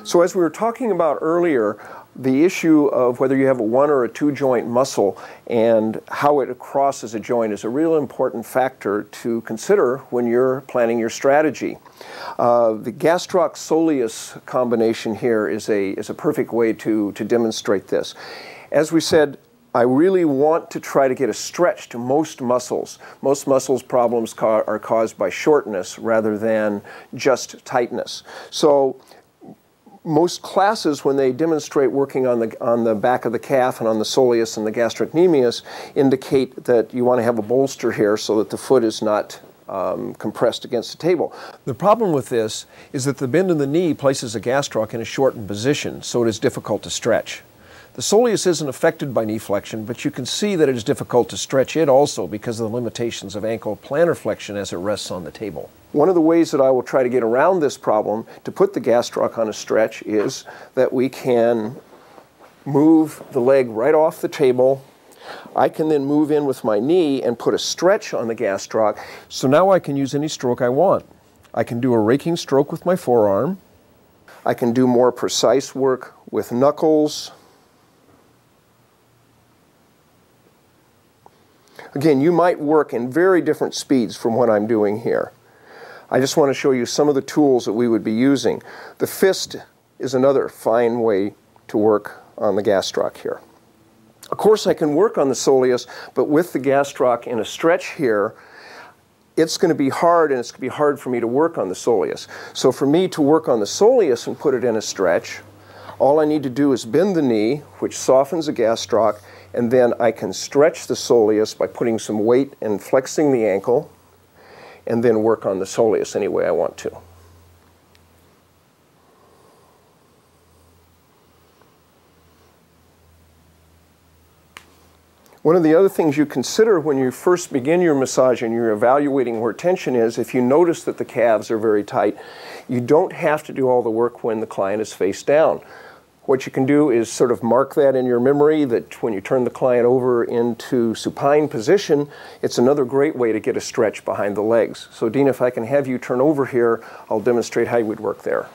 So as we were talking about earlier, the issue of whether you have a one or a two joint muscle and how it crosses a joint is a real important factor to consider when you're planning your strategy. The gastroc-soleus combination here is a perfect way to demonstrate this. As we said, I really want to try to get a stretch to most muscles. Most muscles problems are caused by shortness rather than just tightness. So most classes, when they demonstrate working on the back of the calf and on the soleus and the gastrocnemius, indicate that you want to have a bolster here so that the foot is not compressed against the table. The problem with this is that the bend in the knee places a gastroc in a shortened position, so it is difficult to stretch. The soleus isn't affected by knee flexion, but you can see that it is difficult to stretch it also because of the limitations of ankle plantar flexion as it rests on the table. One of the ways that I will try to get around this problem to put the gastroc on a stretch is that we can move the leg right off the table. I can then move in with my knee and put a stretch on the gastroc. So now I can use any stroke I want. I can do a raking stroke with my forearm. I can do more precise work with knuckles. Again, you might work in very different speeds from what I'm doing here. I just want to show you some of the tools that we would be using. The fist is another fine way to work on the gastroc here. Of course, I can work on the soleus, but with the gastroc in a stretch here, it's going to be hard, and it's going to be hard for me to work on the soleus. So for me to work on the soleus and put it in a stretch, all I need to do is bend the knee, which softens the gastroc, and then I can stretch the soleus by putting some weight and flexing the ankle, and then work on the soleus any way I want to. One of the other things you consider when you first begin your massage and you're evaluating where tension is, if you notice that the calves are very tight, you don't have to do all the work when the client is face down. What you can do is sort of mark that in your memory that when you turn the client over into supine position, it's another great way to get a stretch behind the legs. So Dean, if I can have you turn over here, I'll demonstrate how you would work there.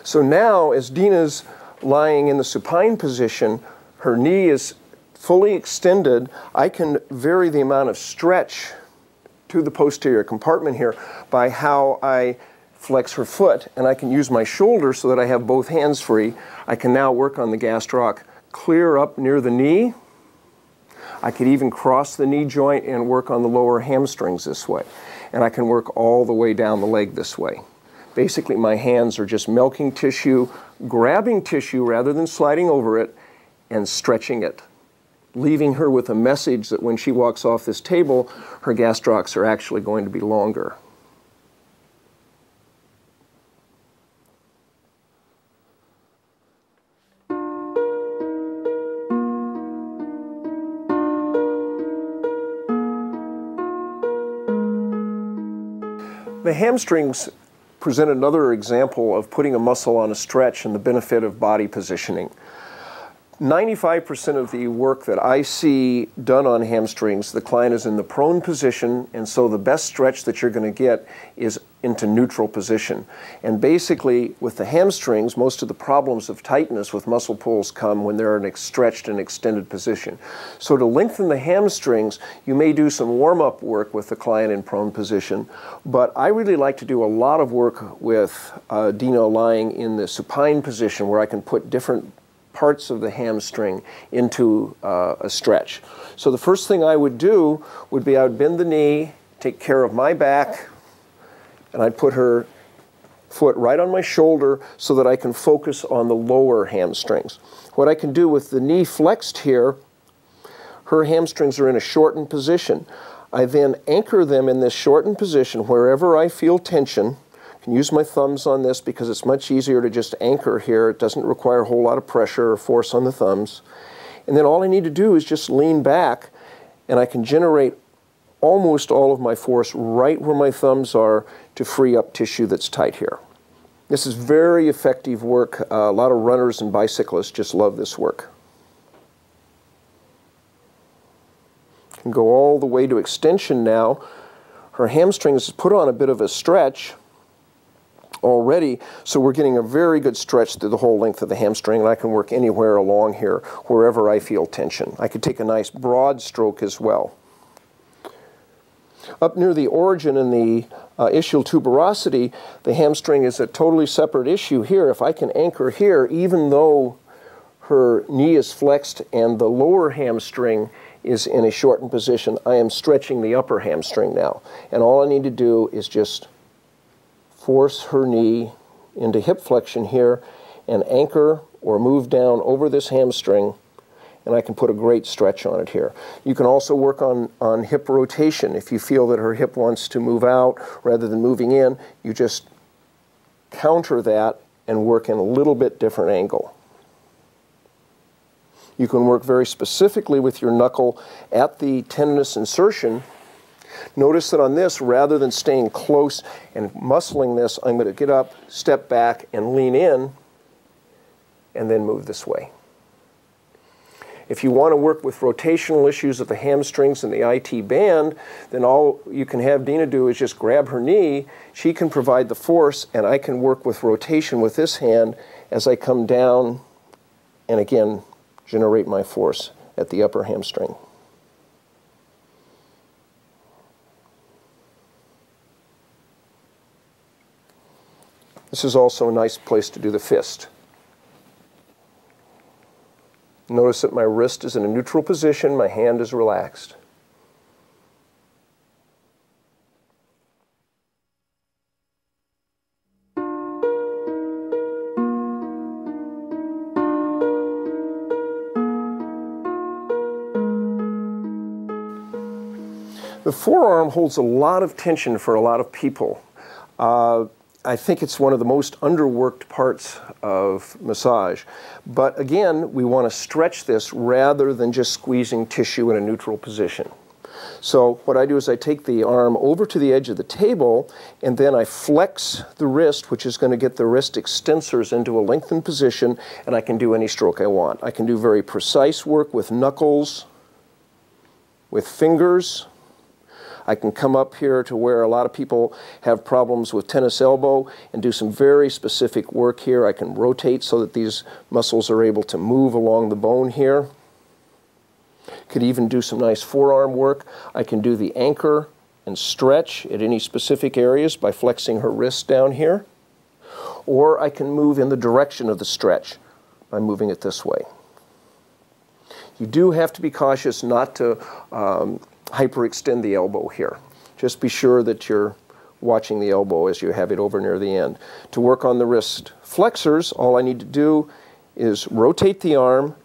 So now, as Dina's lying in the supine position, her knee is fully extended, I can vary the amount of stretch to the posterior compartment here by how I flex her foot, and I can use my shoulder so that I have both hands free. I can now work on the gastroc clear up near the knee. I could even cross the knee joint and work on the lower hamstrings this way. And I can work all the way down the leg this way. Basically, my hands are just milking tissue, grabbing tissue rather than sliding over it, and stretching it, leaving her with a message that when she walks off this table, her gastrocs are actually going to be longer. The hamstrings present another example of putting a muscle on a stretch and the benefit of body positioning. 95% of the work that I see done on hamstrings, the client is in the prone position, and so the best stretch that you're going to get is into neutral position. And basically, with the hamstrings, most of the problems of tightness with muscle pulls come when they're in a stretched and extended position. So to lengthen the hamstrings, you may do some warm-up work with the client in prone position, but I really like to do a lot of work with Dino lying in the supine position where I can put different parts of the hamstring into a stretch. So the first thing I would do would be I would bend the knee, take care of my back, and I'd put her foot right on my shoulder so that I can focus on the lower hamstrings. What I can do with the knee flexed here, her hamstrings are in a shortened position. I then anchor them in this shortened position wherever I feel tension. I can use my thumbs on this because it's much easier to just anchor here. It doesn't require a whole lot of pressure or force on the thumbs. And then all I need to do is just lean back, and I can generate almost all of my force right where my thumbs are to free up tissue that's tight here. This is very effective work. A lot of runners and bicyclists just love this work. Can go all the way to extension now. her hamstring is put on a bit of a stretch already, so we're getting a very good stretch through the whole length of the hamstring, and I can work anywhere along here, wherever I feel tension. I could take a nice broad stroke as well. Up near the origin in the ischial tuberosity, the hamstring is a totally separate issue here. If I can anchor here, even though her knee is flexed and the lower hamstring is in a shortened position, I am stretching the upper hamstring now. And all I need to do is just force her knee into hip flexion here and anchor or move down over this hamstring, and I can put a great stretch on it here. You can also work on hip rotation. If you feel that her hip wants to move out rather than moving in, you just counter that and work in a little bit different angle. You can work very specifically with your knuckle at the tendinous insertion. Notice that on this, rather than staying close and muscling this, I'm going to get up, step back, and lean in, and then move this way. If you want to work with rotational issues of the hamstrings and the IT band, then all you can have Dina do is just grab her knee. She can provide the force, and I can work with rotation with this hand as I come down and again generate my force at the upper hamstring. This is also a nice place to do the fist. Notice that my wrist is in a neutral position, my hand is relaxed. The forearm holds a lot of tension for a lot of people. I think it's one of the most underworked parts of massage. But again, we want to stretch this rather than just squeezing tissue in a neutral position. So what I do is I take the arm over to the edge of the table, and then I flex the wrist, which is going to get the wrist extensors into a lengthened position, and I can do any stroke I want. I can do very precise work with knuckles, with fingers. I can come up here to where a lot of people have problems with tennis elbow and do some very specific work here. I can rotate so that these muscles are able to move along the bone here. Could even do some nice forearm work. I can do the anchor and stretch at any specific areas by flexing her wrist down here. Or I can move in the direction of the stretch by moving it this way. You do have to be cautious not to hyperextend the elbow here. Just be sure that you're watching the elbow as you have it over near the end. To work on the wrist flexors, all I need to do is rotate the arm.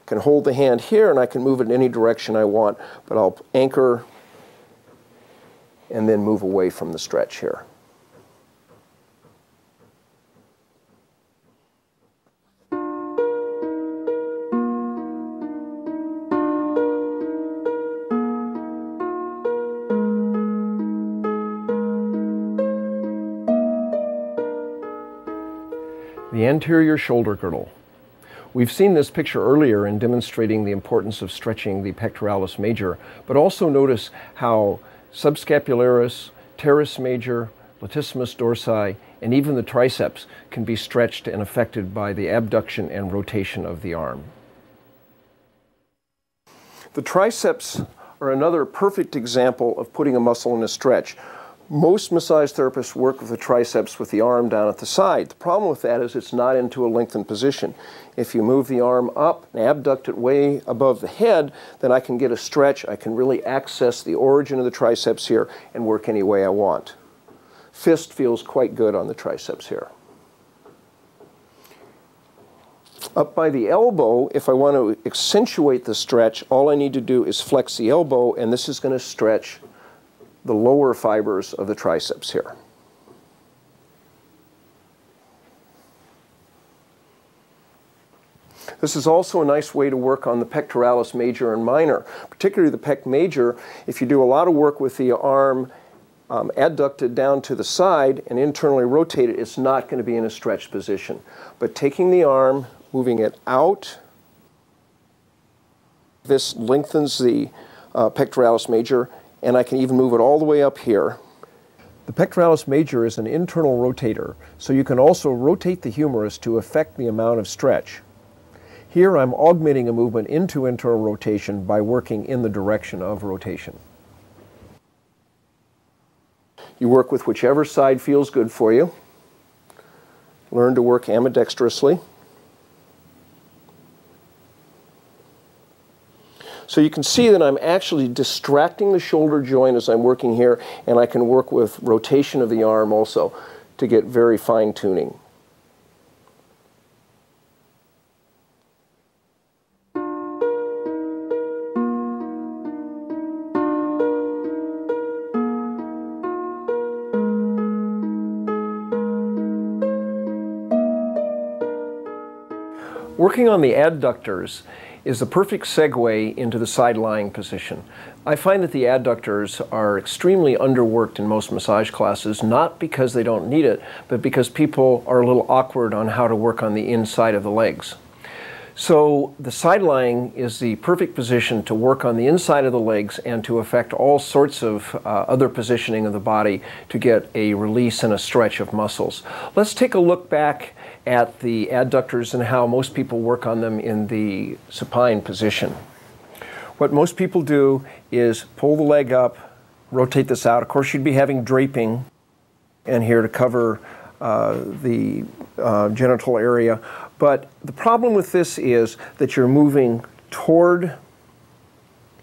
I can hold the hand here and I can move it in any direction I want, but I'll anchor and then move away from the stretch here. The anterior shoulder girdle. We've seen this picture earlier in demonstrating the importance of stretching the pectoralis major, but also notice how subscapularis, teres major, latissimus dorsi, and even the triceps can be stretched and affected by the abduction and rotation of the arm. The triceps are another perfect example of putting a muscle in a stretch. Most massage therapists work with the triceps with the arm down at the side. The problem with that is it's not into a lengthened position. If you move the arm up and abduct it way above the head, then I can get a stretch. I can really access the origin of the triceps here and work any way I want. Fist feels quite good on the triceps here. Up by the elbow, if I want to accentuate the stretch, all I need to do is flex the elbow, and this is going to stretch the lower fibers of the triceps here. This is also a nice way to work on the pectoralis major and minor, particularly the pec major. If you do a lot of work with the arm adducted down to the side and internally rotated, it's not going to be in a stretched position. But taking the arm, moving it out, this lengthens the pectoralis major, and I can even move it all the way up here. The pectoralis major is an internal rotator, so you can also rotate the humerus to affect the amount of stretch. Here I'm augmenting a movement into internal rotation by working in the direction of rotation. You work with whichever side feels good for you. Learn to work ambidextrously. So you can see that I'm actually distracting the shoulder joint as I'm working here, and I can work with rotation of the arm also to get very fine tuning. Working on the adductors is the perfect segue into the side lying position. I find that the adductors are extremely underworked in most massage classes, not because they don't need it, but because people are a little awkward on how to work on the inside of the legs. So the side lying is the perfect position to work on the inside of the legs and to affect all sorts of other positioning of the body to get a release and a stretch of muscles. Let's take a look back at the adductors and how most people work on them in the supine position. What most people do is pull the leg up, rotate this out. Of course, you'd be having draping and here to cover the genital area. But the problem with this is that you're moving toward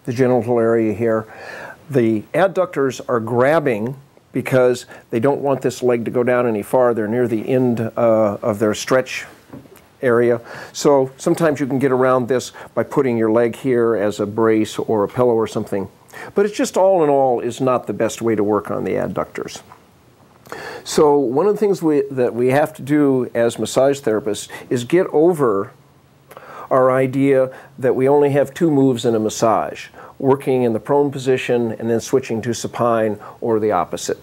the genital area here. The adductors are grabbing because they don't want this leg to go down any farther near the end of their stretch area. So sometimes you can get around this by putting your leg here as a brace or a pillow or something. But it's just all in all is not the best way to work on the adductors. So one of the things that we have to do as massage therapists is get over our idea that we only have two moves in a massage, working in the prone position and then switching to supine or the opposite.